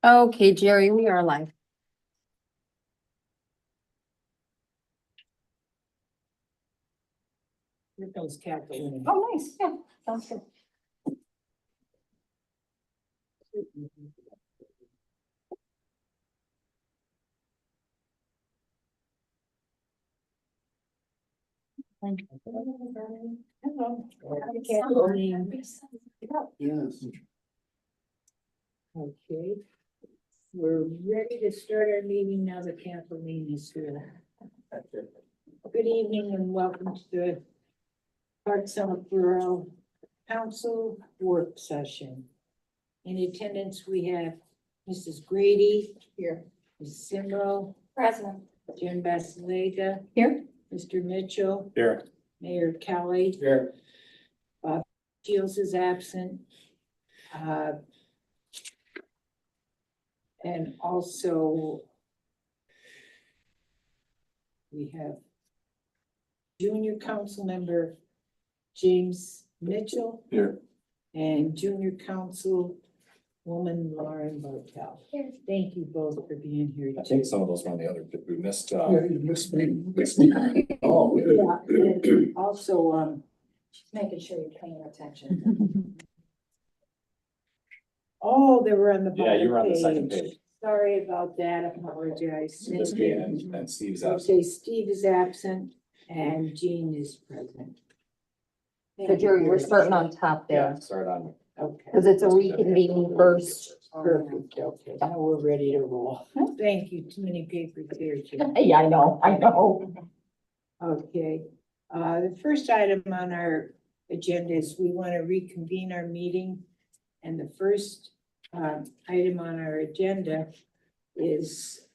Okay, Jerry, we are live. Here comes Kathleen. Oh, nice. Yeah, sounds good. Hello. Yes. Okay. We're ready to start our meeting now that Kathleen is here. Good evening and welcome to the Park Summit Borough Council work session. In attendance, we have Mrs. Grady here, Mrs. Simro, Present. Jen Basilega Here. Mr. Mitchell, Here. Mayor Kelly. Here. Shields is absent. And also we have junior council member James Mitchell Here. and junior council woman Lauren Bartel. Thank you both for being here. I think some of those were on the other, we missed, You missed me. Oh. Yeah, and also, Making sure you're paying attention. oh, they were on the. yeah, you were on the second page. page. Sorry about that, I apologize. This being and Steve's out. Okay, Steve is absent and Jean is present. So Jerry, we're starting on top Yeah, there, start on. Okay. because it's a reconvening first. Perfect, okay, now we're ready to roll. Thank you, too many papers here, Jim. Yeah, I know. Okay, the first item on our agenda is we want to reconvene our meeting. And the first item on our agenda is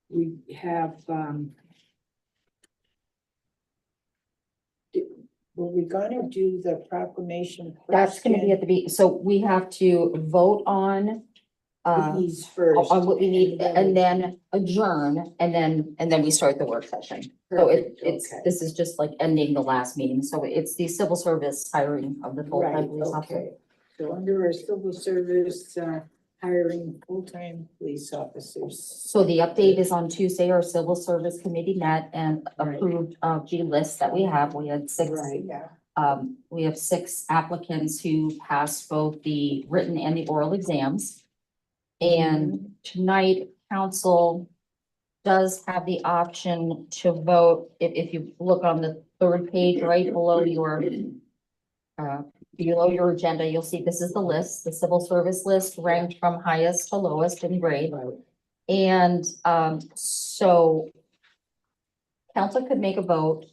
we have, were we gonna do the proclamation? That's gonna be first, at the so we have to vote on Jen? These first. on what we need and then adjourn and then we start the work session. So it's, Okay. this is just like ending the last meeting. So it's the civil service hiring of the Right, full-time police officer. okay. So under our civil service, hiring full-time police officers. So the update is on Tuesday, our civil service committee met and Right. approved G list that we have. We had six. Right, yeah. We have 6 applicants who passed both the written and the oral exams. And tonight, council does have the option to vote, if you look on the 3rd page, right below your agenda, you'll see this is the list, the civil service list ranked from highest to lowest in grade. Right. And so council could make a vote.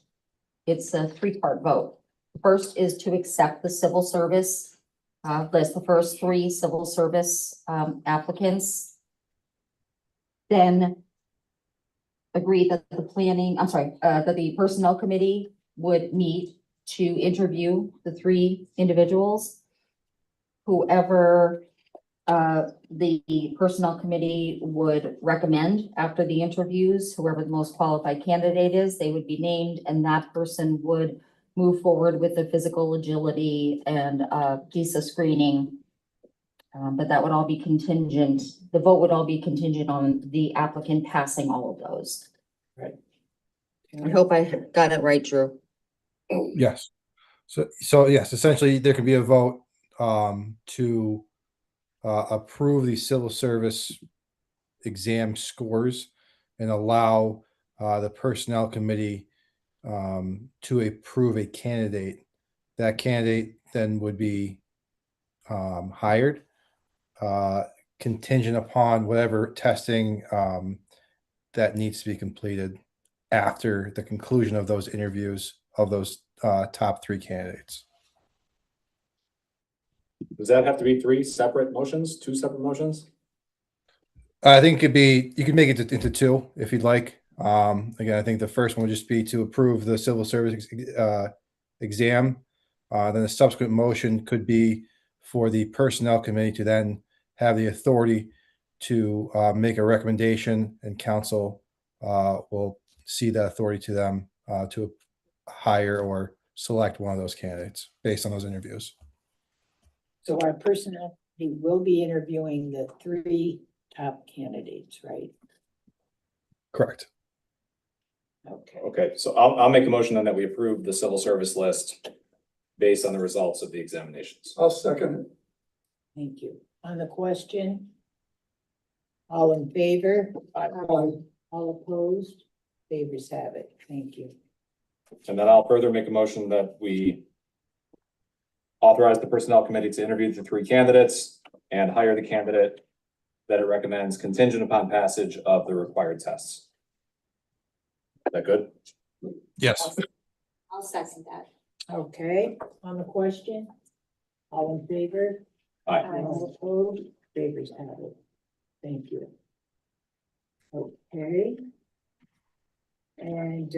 It's a 3-part vote. First is to accept the civil service list, the first 3 civil service applicants. Then agree that that the personnel committee would meet to interview the 3 individuals. Whoever the personnel committee would recommend after the interviews, whoever the most qualified candidate is, they would be named, and that person would move forward with the physical agility and visa screening. But that would all be contingent, the vote would all be contingent on the applicant passing all of those. Right. I hope I got it right, Drew. Yes. So yes, essentially there could be a vote to approve the civil service exam scores and allow the personnel committee to approve a candidate. That candidate then would be hired contingent upon whatever testing that needs to be completed after the conclusion of those interviews of those top 3 candidates. Does that have to be 3 separate motions, 2 separate motions? I think it could be, you could make it into 2 if you'd like. Again, I think the first one would just be to approve the civil service exam. Then the subsequent motion could be for the personnel committee to then have the authority to make a recommendation, and council will cede that authority to them to hire or select one of those candidates based on those interviews. So our personnel, he will be interviewing the 3 top candidates, right? Correct. Okay, Okay, so I'll make a motion then that we approve the civil service list based on the results of the examinations. I'll second it. thank you. On the question? All in favor? Aye. All opposed? Favors have it. Thank you. And then I'll further make a motion that we authorize the personnel committee to interview the 3 candidates and hire the candidate that it recommends contingent upon passage of the required tests. Is that good? Yes. I'll second that. Okay, on the question? All in favor? Aye. All opposed? Favors have it. Thank you. Okay. And,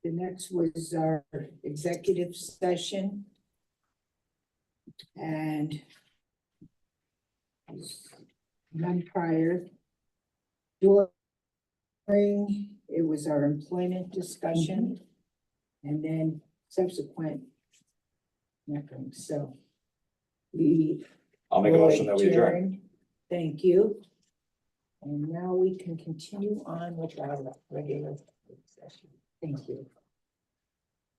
the next was our executive session. And none prior. During, it was our employment discussion. And then subsequent. Nothing, so. We. I'll make a motion that we adjourn. adjourn. Thank you. And now we can continue on with our regular session. Thank you.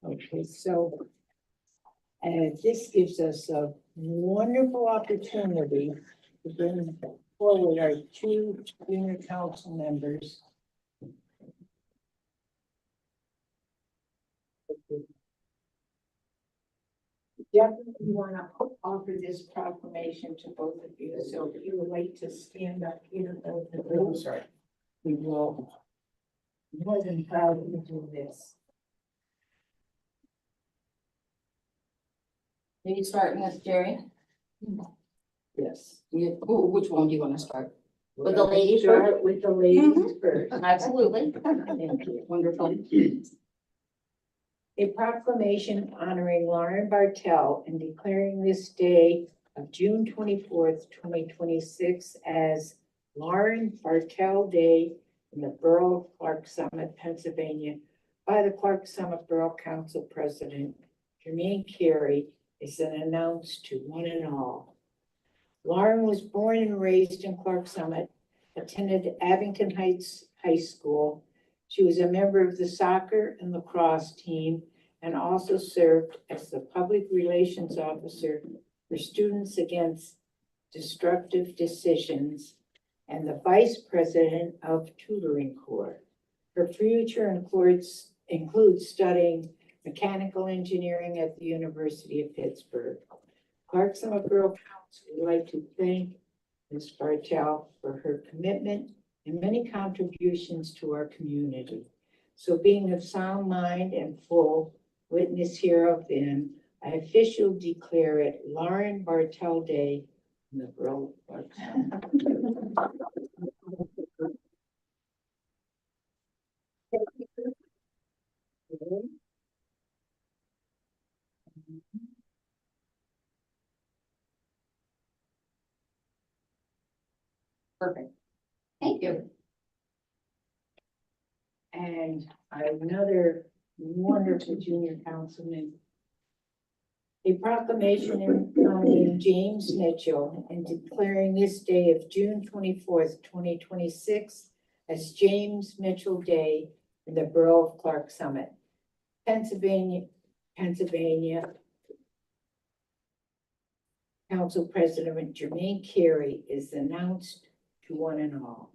Okay, so this gives us a wonderful opportunity to bring forward our 2 junior council members. Definitely want to offer this proclamation to both of you, so if you would like to stand up here, both of you, sorry, we will more than proud to do this. Are you starting with Jerry? Yes. Which one do you want to start? With the We'll ladies start with the ladies first. Absolutely. Thank you. Wonderful. A proclamation honoring Lauren Bartel and declaring this day of June 24th, 2026 as Lauren Bartel Day in the Borough of Clark Summit, Pennsylvania by the Clark Summit Borough Council President Jermaine Carey is then announced to one and all. Lauren was born and raised in Clark Summit, attended Abington Heights High School. She was a member of the soccer and lacrosse team and also served as the public relations officer for Students Against Destructive Decisions and the vice president of Tutoring Corps. Her future includes studying mechanical engineering at the University of Pittsburgh. Clark Summit Borough Council would like to thank Ms. Bartel for her commitment and many contributions to our community. So being of sound mind and full witness hereof then, I officially declare it Lauren Bartel Day in the Borough of Clark Summit. Perfect. Thank you. And another wonderful junior councilman. A proclamation honoring James Mitchell and declaring this day of June 24th, 2026 as James Mitchell Day in the Borough of Clark Summit, Pennsylvania. Council President Jermaine Carey is announced to one and all.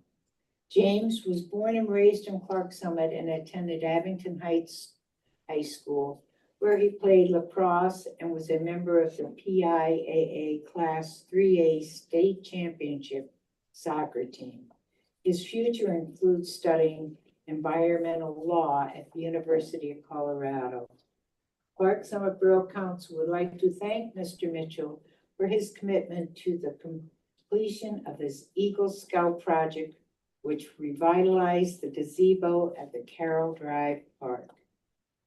James was born and raised in Clark Summit and attended Abington Heights High School, where he played lacrosse and was a member of the PIAA Class 3A State Championship soccer team. His future includes studying environmental law at the University of Colorado. Clark Summit Borough Council would like to thank Mr. Mitchell for his commitment to the completion of his Eagle Scout project, which revitalized the gazebo at the Carroll Drive Park.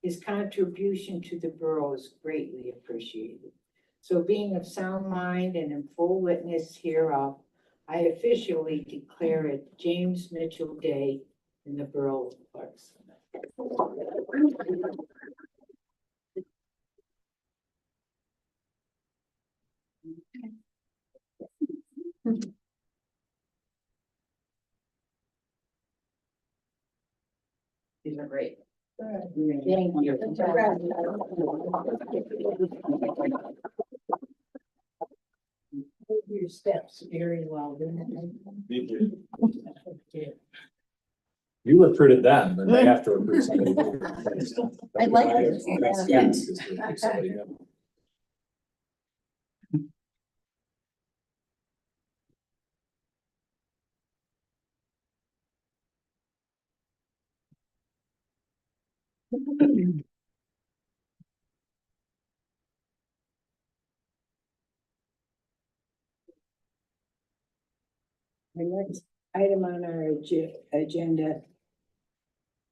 His contribution to the borough is greatly appreciated. So being of sound mind and in full witness hereof, I officially declare it James Mitchell Day in the Borough Parks. These are great. Thank you. Your steps very well, didn't they? You recruited them, and they have to recruit somebody. I like it. That's- yes, is to recruit somebody new. The next item on our agenda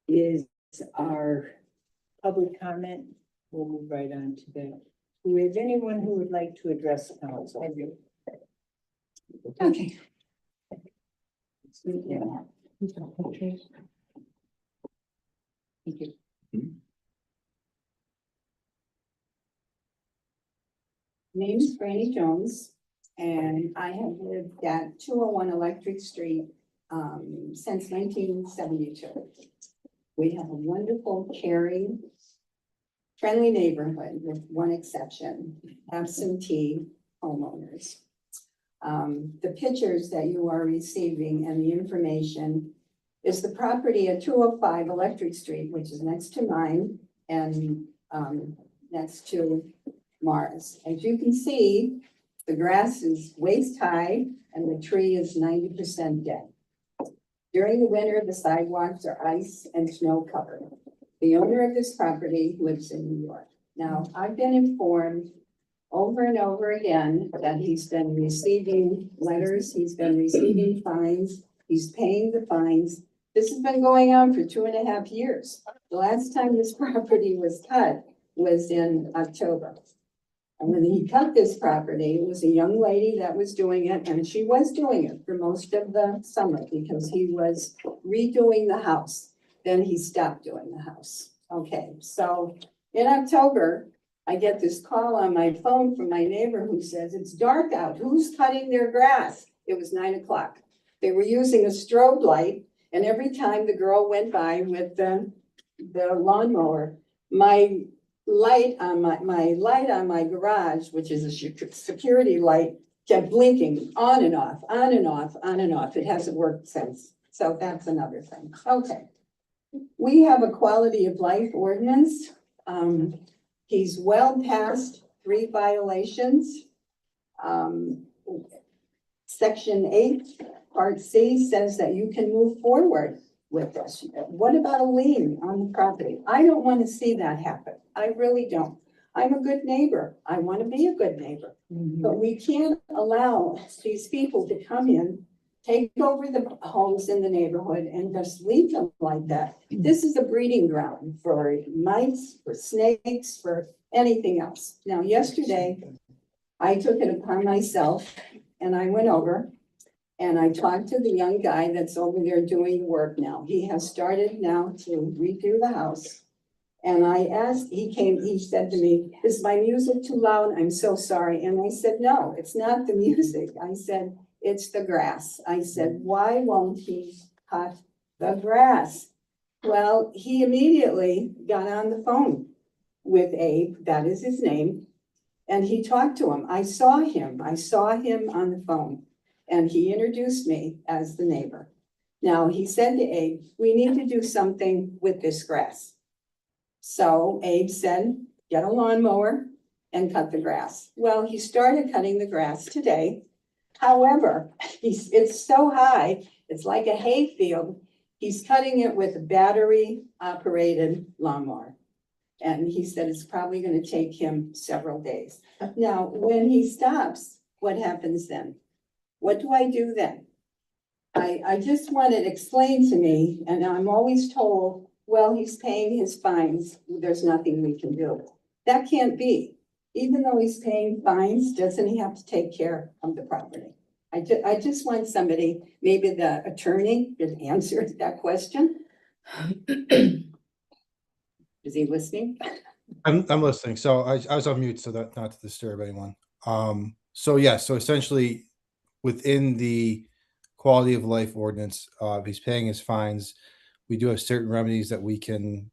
is our public comment. We'll move right on to that. Do we have anyone who would like to address the council? Okay. Thank you. Name's Franny Jones, and I have lived at 201 Electric Street since 1972. We have a wonderful, caring, friendly neighborhood with one exception, absentee homeowners. The pictures that you are receiving and the information is the property at 205 Electric Street, which is next to mine and next to Mars. As you can see, the grass is waist high and the tree is 90% dead. During the winter, the sidewalks are ice and snow covered. The owner of this property lives in New York. Now, I've been informed over and over again that he's been receiving letters, he's been receiving fines, he's paying the fines. This has been going on for 2.5 years. The last time this property was cut was in October. And when he cut this property, it was a young lady that was doing it, and she was doing it for most of the summer because he was redoing the house. Then he stopped doing the house. Okay, so in October, I get this call on my phone from my neighbor who says, it's dark out. Who's cutting their grass? It was 9 o'clock. They were using a strobe light, and every time the girl went by with the lawnmower, my light on my garage, which is a security light, kept blinking on and off, on and off, on and off. It hasn't worked since. So that's another thing. Okay. We have a quality of life ordinance. He's well past 3 violations. Section 8, Part C says that you can move forward with this. What about a lien on the property? I don't want to see that happen. I really don't. I'm a good neighbor. I want to be a good neighbor. But we can't allow these people to come in, take over the homes in the neighborhood and just leave them like that. This is a breeding ground for mice, for snakes, for anything else. Now, yesterday, I took it upon myself and I went over and I talked to the young guy that's over there doing the work now. He has started now to redo the house. And I asked, he said to me, is my music too loud? I'm so sorry. And I said, no, it's not the music. I said, it's the grass. I said, why won't he cut the grass? Well, he immediately got on the phone with Abe, that is his name, and he talked to him. I saw him on the phone, and he introduced me as the neighbor. Now, he said to Abe, we need to do something with this grass. So Abe said, get a lawnmower and cut the grass. Well, he started cutting the grass today. However, it's so high, it's like a hay field. He's cutting it with a battery operated lawnmower. And he said it's probably going to take him several days. Now, when he stops, what happens then? What do I do then? I just want it explained to me, and I'm always told, well, he's paying his fines. There's nothing we can do. That can't be. Even though he's paying fines, doesn't he have to take care of the property? I just want somebody, maybe the attorney, to answer that question. Is he listening? I'm listening. So I was on mute so that not to disturb anyone. So yeah, so essentially within the quality of life ordinance, if he's paying his fines, we do have certain remedies that we can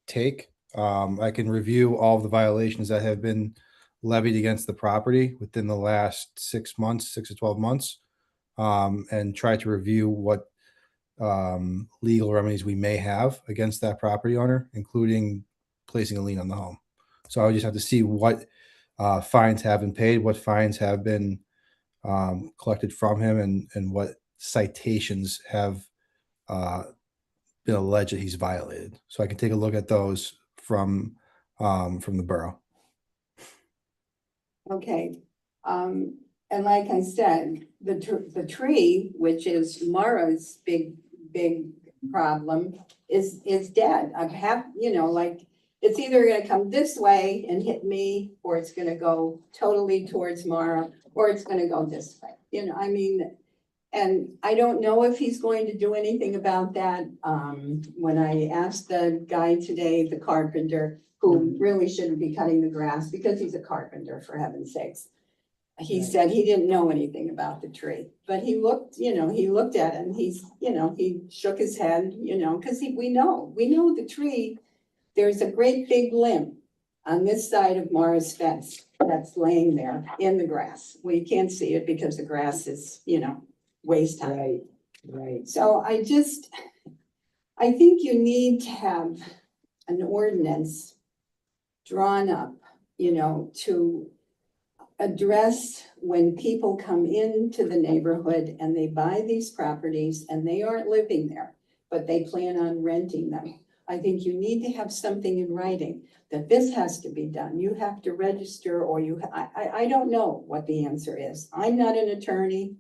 take. I can review all of the violations that have been levied against the property within the last 6 months, 6 to 12 months, and try to review what legal remedies we may have against that property owner, including placing a lien on the home. So I would just have to see what fines have been paid, what fines have been collected from him, and what citations have been alleged that he's violated. So I can take a look at those from the borough. Okay, and like I said, the tree, which is Mara's big problem, is dead. I've had, you know, like, it's either gonna come this way and hit me, or it's gonna go totally towards Mara, or it's gonna go this way, you know, I mean, and I don't know if he's going to do anything about that. When I asked the guy today, the carpenter, who really shouldn't be cutting the grass because he's a carpenter, for heaven's sakes. He said he didn't know anything about the tree, but he looked, you know, he looked at it and he's, you know, he shook his head, you know, because we know the tree. There's a great big limb on this side of Mara's fence that's laying there in the grass. We can't see it because the grass is, you know, waist high. Right, right. So I think you need to have an ordinance drawn up, you know, to address when people come into the neighborhood and they buy these properties and they aren't living there, but they plan on renting them. I think you need to have something in writing that this has to be done. You have to register, or I don't know what the answer is. I'm not an attorney.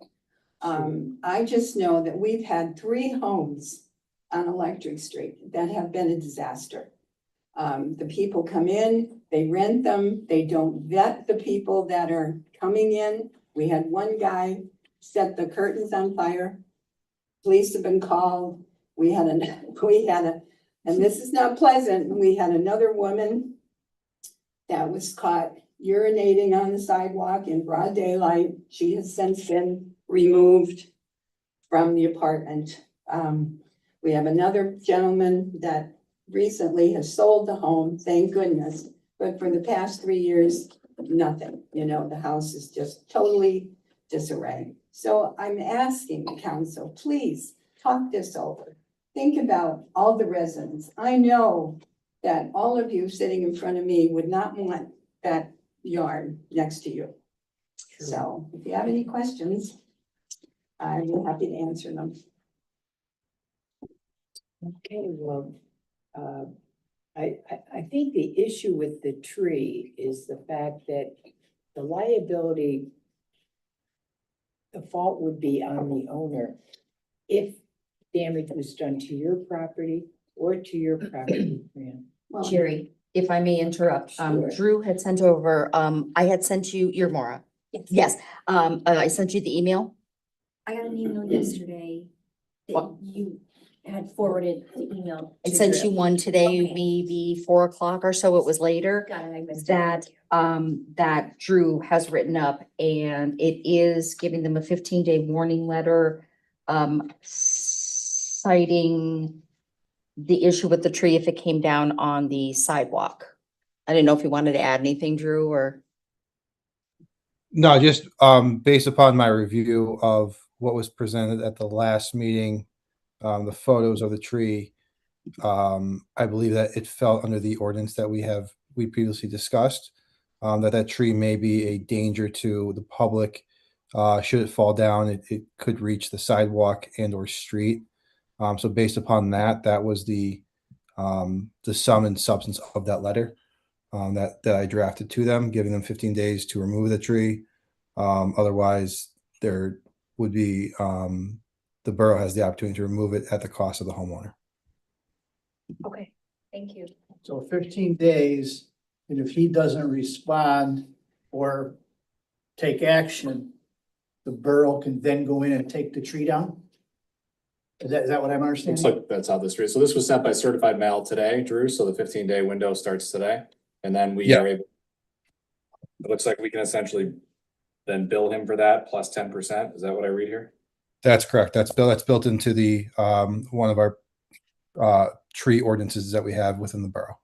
I just know that we've had 3 homes on Electric Street that have been a disaster. The people come in, they rent them, they don't vet the people that are coming in. We had one guy set the curtains on fire. Police have been called. And this is not pleasant, we had another woman that was caught urinating on the sidewalk in broad daylight. She has since been removed from the apartment. We have another gentleman that recently has sold the home, thank goodness, but for the past 3 years, nothing, you know, the house is just totally disarray. So I'm asking the council, please talk this over. Think about all the residents. I know that all of you sitting in front of me would not want that yard next to you. So if you have any questions, I'm happy to answer them. Okay, well, I think the issue with the tree is the fact that the liability, the fault would be on the owner if damage was done to your property or to your property, Fran. Well, Jerry, if I may interrupt, Sure. Drew had sent over, I had sent you, your Maura. Yes, I sent you the email. I got an email yesterday that What? you had forwarded the email. I to sent Drew. you one today, Okay. maybe 4 o'clock or so, it was later. Got it, I missed it. That, that Drew has written up, and it is giving them a 15-day warning letter, citing the issue with the tree if it came down on the sidewalk. I didn't know if you wanted to add anything, Drew, or, No, just based upon my review of what was presented at the last meeting, the photos of the tree, I believe that it fell under the ordinance that we previously discussed, that tree may be a danger to the public. Should it fall down, it could reach the sidewalk and or street. So based upon that, that was the sum and substance of that letter that I drafted to them, giving them 15 days to remove the tree. Otherwise, there would be the borough has the opportunity to remove it at the cost of the homeowner. Okay, thank you. So 15 days, and if he doesn't respond or take action, the borough can then go in and take the tree down? Is that what I'm Looks understanding? like that's how this reads. So this was sent by certified mail today, Drew, so the 15-day window starts today. And then we Yeah. are able. It looks like we can essentially then bill him for that plus 10%. Is that what I read here? That's correct. That's built into the, one of our, tree ordinances that we have within the borough.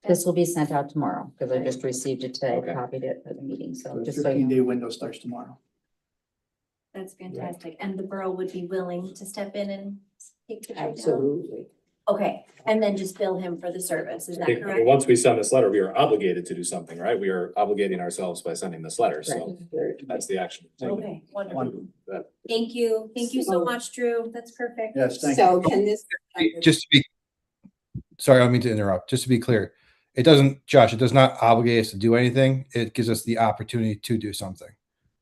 This will be sent out tomorrow, because I just received it today, Okay. copied it for the meeting, so The just so you know. 15-day window starts tomorrow. That's fantastic. And the borough would be willing to step in and take pictures down? Absolutely. Okay, and then just bill him for the service, is that correct? Once we send this letter, we are obligated to do something, right? We are obligating ourselves by sending this letter, so that's the action. Okay, wonderful. Wonderful. That- Thank you. Thank you so So- much, Drew. That's perfect. Yes, thank you. So can this? Just to be, sorry, I don't mean to interrupt. Just to be clear, it doesn't, Josh, it does not obligate us to do anything. It gives us the opportunity to do something,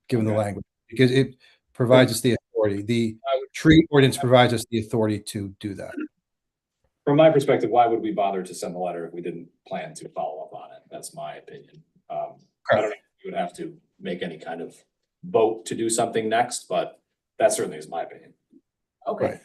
given the Okay. language, because it provides us the authority. The tree ordinance provides us the authority to do that. From my perspective, why would we bother to send the letter if we didn't plan to follow up on it? That's my opinion. I don't think we would have to make any kind of vote to do something next, but that certainly is my opinion. Okay. Right.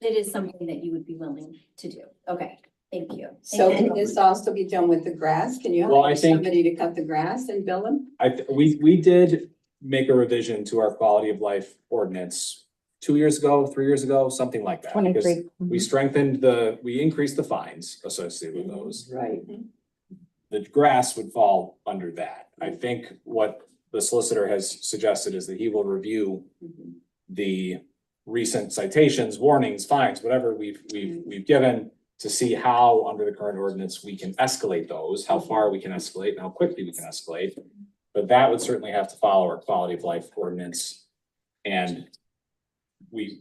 It is something that you would be willing to do. Okay, thank you. So Thank you. can this also be done with the grass? Can you Well, I hire think- somebody to cut the grass and bill them? We did make a revision to our quality of life ordinance 2 years ago, 3 years ago, something like that. because 23. We strengthened we increased the fines associated with those. Right. The grass would fall under that. I think what the solicitor has suggested is that he will review the recent citations, warnings, fines, whatever we've given to see how, under the current ordinance, we can escalate those, how far we can escalate and how quickly we can escalate. But that would certainly have to follow our quality of life ordinance. And we,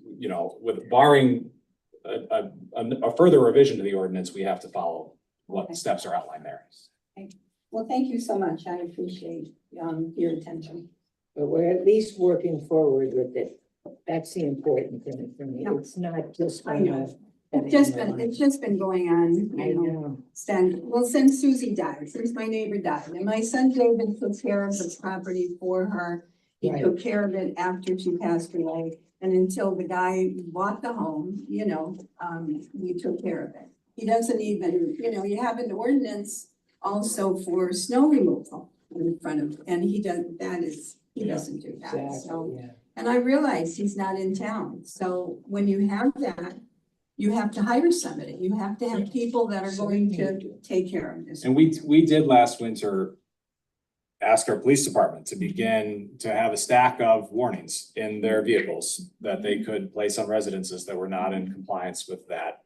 with barring a further revision to the ordinance, we have to follow what Okay. steps are outlined there. Well, thank you so much. I appreciate, your attention. But we're at least working forward with it. That's the important thing for me. Yeah. It's not just. I know. It's just been going on, I know. since Susie died, since my neighbor died, and my son David took care of the property for her. He Right. took care of it after she passed away, and until the guy bought the home, we took care of it. He doesn't even, you have an ordinance also for snow removal in front of, and he doesn't do that, Exactly, so. yeah. And I realize he's not in town, so when you have that, you have to hire somebody, you have to have people that are going to take care of this. And we did last winter ask our police department to begin to have a stack of warnings in their vehicles that they could place on residences that were not in compliance with that.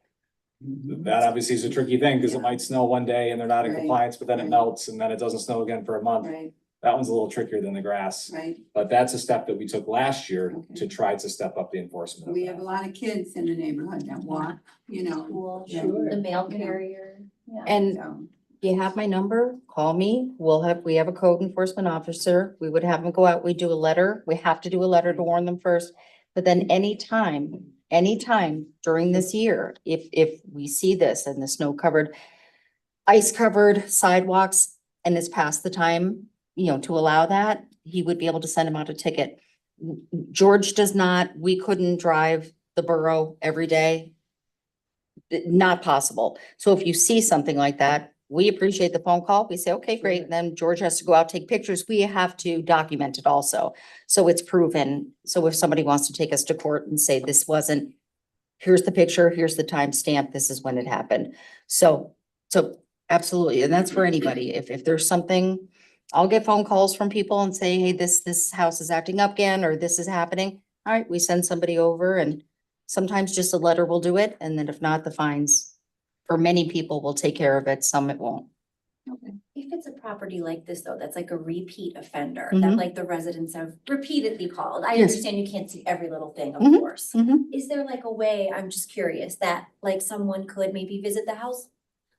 That obviously is a tricky thing because it might snow one day and they're not in Right, compliance, but then it right. melts and then it doesn't snow again for a month. Right, That one's a little trickier than the grass, right, but that's a step that we took last year Okay. to try to step up the enforcement of we have a that. lot of kids in the neighborhood that walk, Cool. Sure. The mail You know. carrier. Yeah. And so. you have my number, call me. We have a code enforcement officer. We would have them go out. We do a letter. We have to do a letter to warn them first. But then anytime during this year, if we see this and the snow covered, ice covered sidewalks and it's past the time, to allow that, he would be able to send him out a ticket. George does not, we couldn't drive the borough every day. Not possible. So if you see something like that, we appreciate the phone call. We say, okay, great. Sure. Then George has to go out, take pictures. We have to document it also. So it's proven. So if somebody wants to take us to court and say this wasn't, here's the picture, here's the timestamp, this is when it happened. So absolutely. And that's for anybody. If there's something, I'll get phone calls from people and say, hey, this house is acting up again, or this is happening. All right, we send somebody over and sometimes just a letter will do it. And then if not, the fines for many people will take care of it. Some it won't. If it's a property like this, though, that's like a repeat offender, Mhm. that like the residents have repeatedly called, I Yes. understand you can't see every little thing, of Mhm. course. Mhm. Is there like a way, I'm just curious, that like someone could maybe visit the house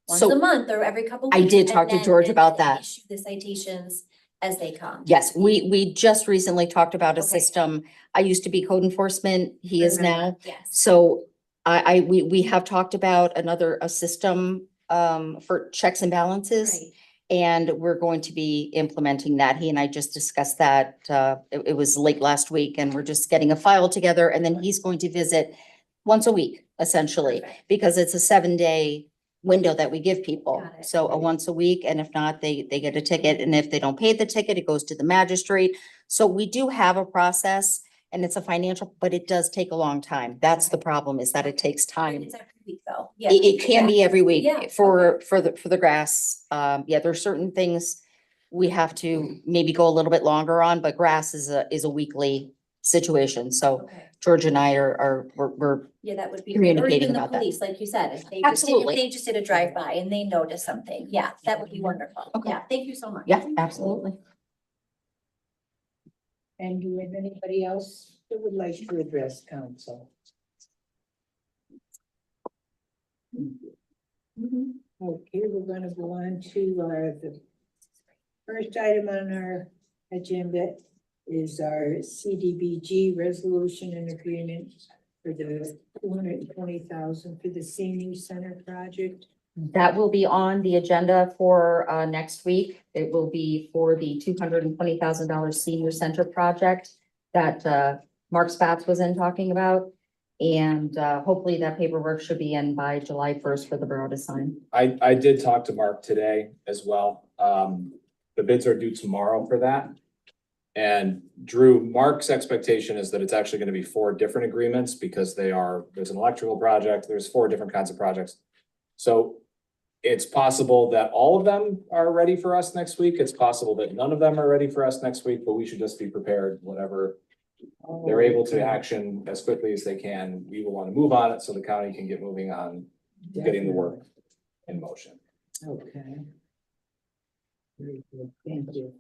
once So a month or every couple I weeks? did and talk to then- George and about then that. Issue the citations as they come? Yes, we just recently talked about a Okay. system. I used to be code enforcement. He is Remember, now. Yes. So we have talked about a system for checks and balances. Right. And we're going to be implementing that. He and I just discussed that. It was late last week and we're just getting a file together and then he's going to visit once a week, essentially, Perfect. because it's a 7-day window that we give people. Got it. So a once a week, and if not, they get a ticket, and if they don't pay the ticket, it goes to the magistrate. So we do have a process, and it's a financial, but it does take a long time. That's the problem, is that it takes time. It's every week though. Yeah. It can be every week Yeah, for the grass. Yeah, there's certain things we have to maybe go a little bit longer on, but grass is a weekly situation. So Okay. George and I we're Yeah, that would be great. Or communicating even the about that. police, like you said, if they Absolutely. just did a drive-by and they noticed something, yeah, that would be wonderful. Okay. Yeah, thank you so much. Yeah, absolutely. And do we have anybody else that would like to address council? Okay, we're gonna go on to the first item on our agenda is our CDBG resolution and agreement for the 220,000 for the senior center project. That will be on the agenda for next week. It will be for the $220,000 senior center project that Mark Spatz was in talking about. And hopefully that paperwork should be in by July 1st for the borough to sign. I did talk to Mark today as well. The bids are due tomorrow for that. And Drew, Mark's expectation is that it's actually gonna be 4 different agreements because there's an electrical project, there's 4 different kinds of projects. So it's possible that all of them are ready for us next week. It's possible that none of them are ready for us next week, but we should just be prepared whenever they're able to action as quickly as they can. We will want to move on it so the county can get moving on getting the work in motion. Okay. Very good, thank you.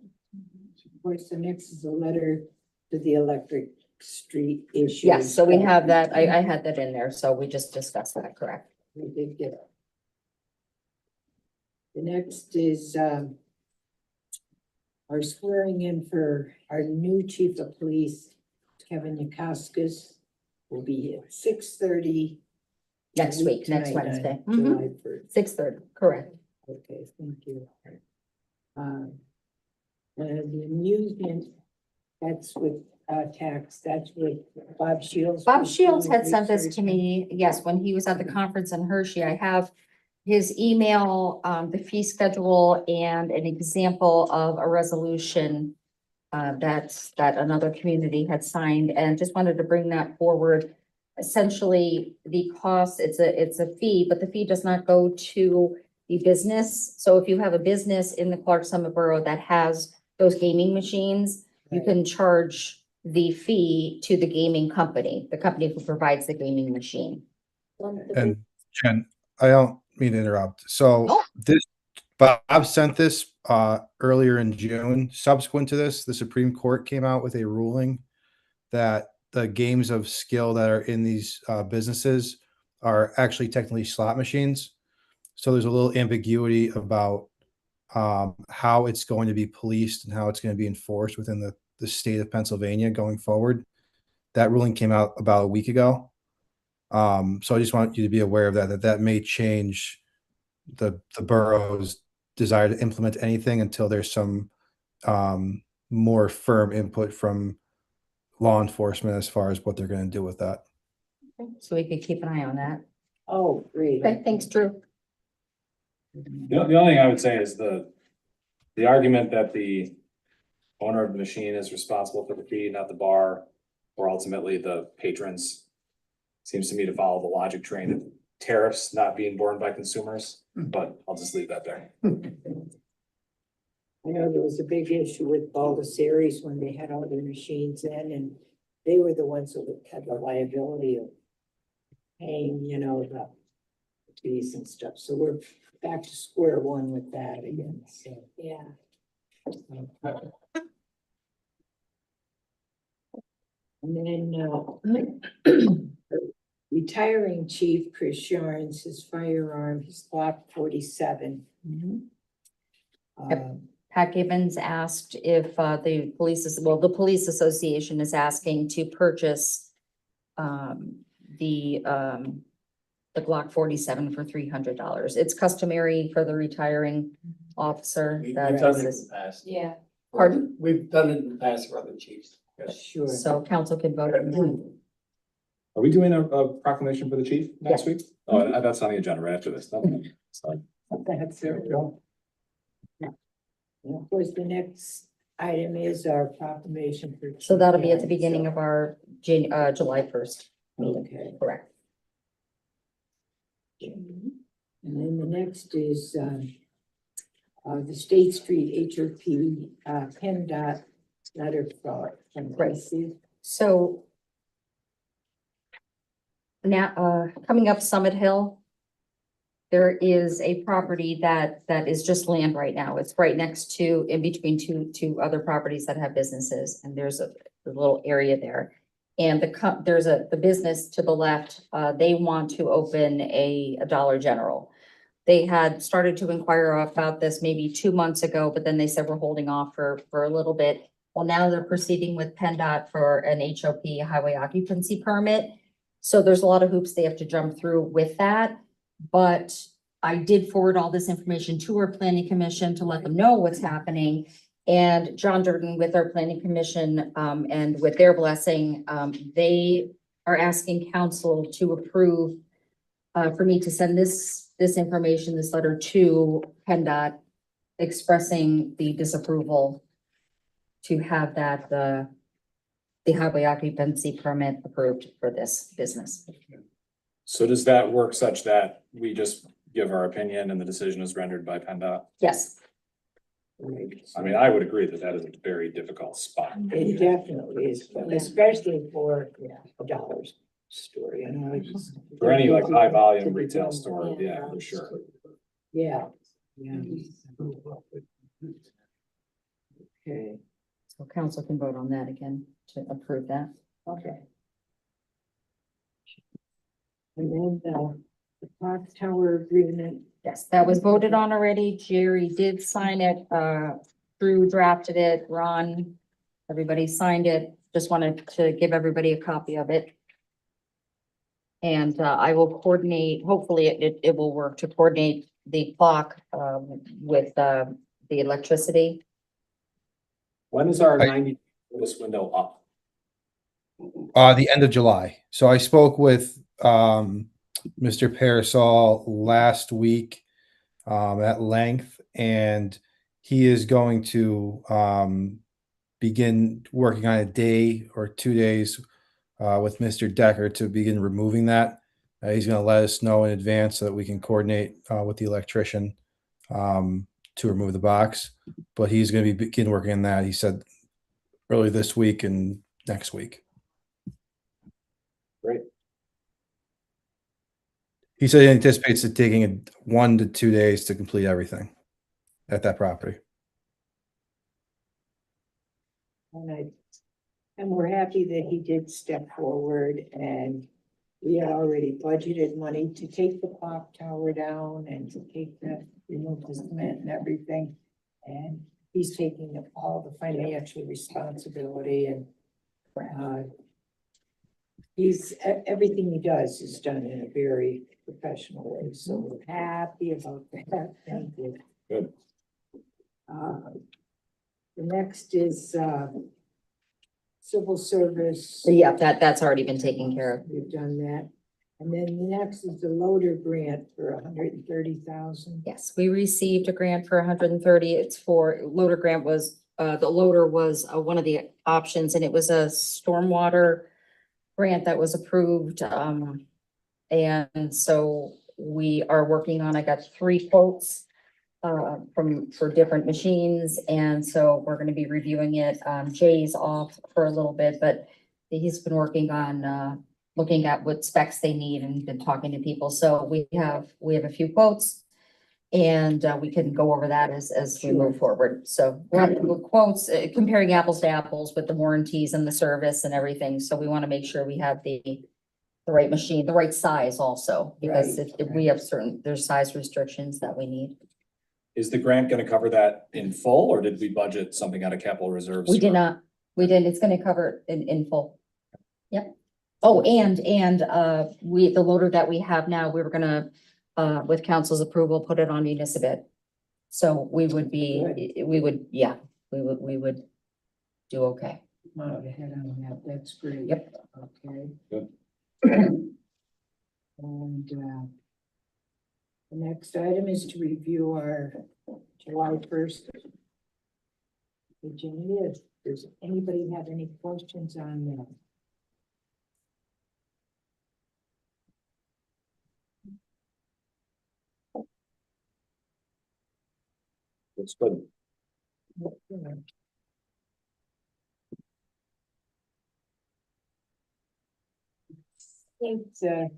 Of course, the next is a letter to the electric street issue. Yes, so we have that. I had that in there, so we just discussed that, correct? We did get it. The next is, our swearing in for our new chief of police, Kevin Yakauskas, will be at 6:30. Next week, next tonight, Wednesday. July 1st. 6:30, correct. Okay, thank you. The amusement, that's with, tax, that's with Bob Shields. Bob Shields had sent this to me, yes, when he was at the conference in Hershey. I have his email, the fee schedule, and an example of a resolution that another community had signed, and just wanted to bring that forward. Essentially, the cost, it's a fee, but the fee does not go to the business. So if you have a business in the Clark Summit Borough that has those gaming machines, you can charge the fee to the gaming company, the company who provides the gaming machine. And Jen, I don't mean to interrupt. So Oh. this, Bob sent this earlier in June. Subsequent to this, the Supreme Court came out with a ruling that the games of skill that are in these businesses are actually technically slot machines. So there's a little ambiguity about how it's going to be policed and how it's going to be enforced within the state of Pennsylvania going forward. That ruling came out about a week ago. So I just want you to be aware of that may change the borough's desire to implement anything until there's some more firm input from law enforcement as far as what they're going to do with that. So we could keep an eye on that. Oh, great. Okay, thanks, Drew. The only thing I would say is the argument that the owner of the machine is responsible for the fee, not the bar, or ultimately the patrons, seems to me to follow the logic train of tariffs not being borne by consumers, but I'll just leave that there. I know there was a big issue with Baldessari's when they had all their machines in, and they were the ones that had the liability of paying, the fees and stuff. So we're back to square one with that again, so, yeah. And then, retiring Chief Chris Sharns, his firearm, his Glock 47. Yep. Pat Gibbons asked if the police association is asking to purchase the Glock 47 for $300. It's customary for the retiring officer. We've that done it in is- the past. Yeah. Pardon? We've done it in the past for other chiefs. Yes. Sure. So council can vote. Are we doing a proclamation for the chief next week? Oh, that's on the agenda right after this. Okay. Sorry. That's there we go. And of course, the next item is our proclamation for. So that'll be at the beginning of our July 1st meeting, Okay. correct? And then the next is, the State Street HOP, PennDOT letter from Right. Casey. So now, coming up Summit Hill, there is a property that is just land right now. It's right next to, in between two other properties that have businesses, and there's a little area there. And there's the business to the left, they want to open a Dollar General. They had started to inquire about this maybe 2 months ago, but then they said we're holding off for a little bit. Well, now they're proceeding with PennDOT for an HOP, highway occupancy permit. So there's a lot of hoops they have to jump through with that. But I did forward all this information to our planning commission to let them know what's happening. And John Durden with our planning commission, and with their blessing, they are asking council to approve for me to send this information, this letter to PennDOT expressing the disapproval to have that, the highway occupancy permit approved for this business. So does that work such that we just give our opinion and the decision is rendered by PennDOT? Yes, I mean, I would agree that that is a very difficult spot. It definitely is, but especially for a dollar store, you know. it's- For any like high volume retail store, yeah, for sure. Yeah, yeah. Okay, so council can vote on that again to approve that. okay. And then the clock tower agreement. Yes, that was voted on already. Jerry did sign it, Drew drafted it, Ron, everybody signed it. Just wanted to give everybody a copy of it. And, I will coordinate, hopefully it will work to coordinate the clock, with, the electricity. When is our I- 90 this window up? The end of July. So I spoke with Mr. Parasol last week at length, and he is going to begin working on a day or 2 days with Mr. Decker to begin removing that. He's going to let us know in advance so that we can coordinate with the electrician to remove the box. But he's going to begin working on that. He said early this week and next week. Great. He said he anticipates it taking 1 to 2 days to complete everything at that property. And we're happy that he did step forward, and we had already budgeted money to take the clock tower down and to remove the cement and everything. And he's taking all the financial responsibility, and everything he does is done in a very professional way, so we're happy about that. Thank you. Good. The next is civil service. So yeah, that's already been taken care of. We've done that. And then the next is the loader grant for 130,000. Yes, we received a grant for 130. It's for loader grant was, the loader was one of the options, and it was a stormwater grant that was approved. And so we are working on, I got 3 quotes for different machines. And so we're going to be reviewing it. Jay's off for a little bit, but he's been working on, looking at what specs they need and been talking to people. So we have a few quotes, and we can go over that as we move forward. So we're with quotes, comparing apples to apples with the warranties and the service and everything. So we want to make sure we have the right machine, the right size also, because Right, if we have there's size restrictions that we need. Is the grant gonna cover that in full, or did we budget something out of capital reserves? We did for- not, we didn't, it's gonna cover it in full. Yep. Oh, and the loader that we have now, we were gonna, with council's approval, put it on municipal. So we would do okay. Wow, ahead on that, that's great. Yep. Okay. Good. And, the next item is to review our July 1st agenda. Does anybody have any questions on that? It's good. I think the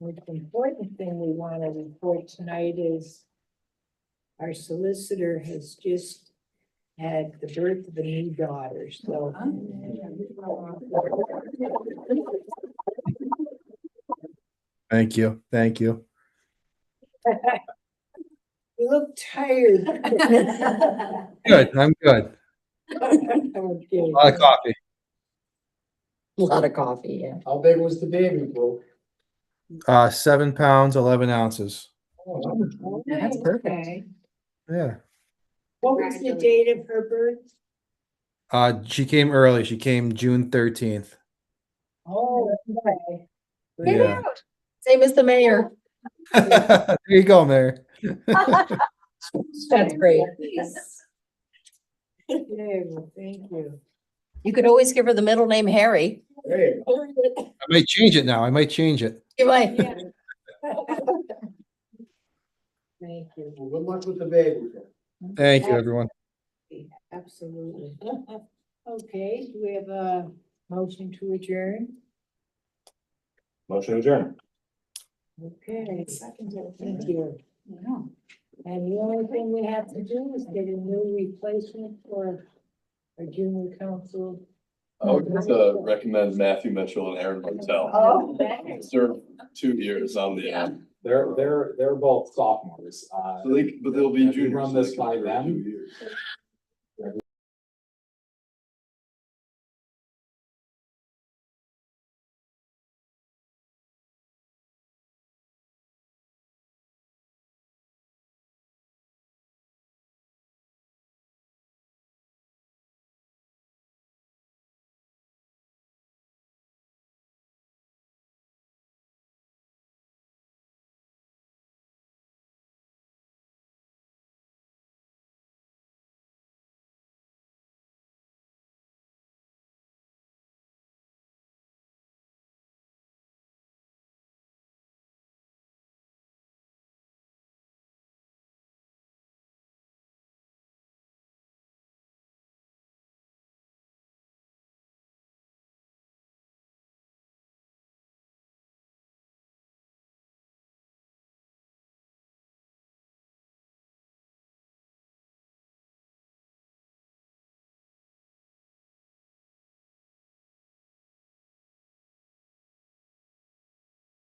most important thing we want to report tonight is our solicitor has just had the birth of a new daughter, so. Thank you. Thank you. You look tired. Good. I'm good. Okay. A lot of coffee. A lot of coffee, yeah. How big was the baby, bro? 7 pounds, 11 ounces. That's perfect. Okay. Yeah. What was the date of her birth? She came early. She came June 13th. Oh, okay. Yeah. Same as the mayor. There you go, Mayor. That's great. Okay, well, thank you. You could always give her the middle name Harry. Hey. I might change it now. I might change it. You might. Thank you. Well, good luck with the baby. Thank you, everyone. Absolutely. Okay, do we have a motion to adjourn? Motion adjourned. Okay, thank you. And the only thing we have to do is get a new replacement for our junior council. I would just recommend Matthew Mitchell and Aaron Martell. Oh. Served 2 years on the, They're both sophomores. but they'll be If you juniors. run so they this can by serve them, 2 years.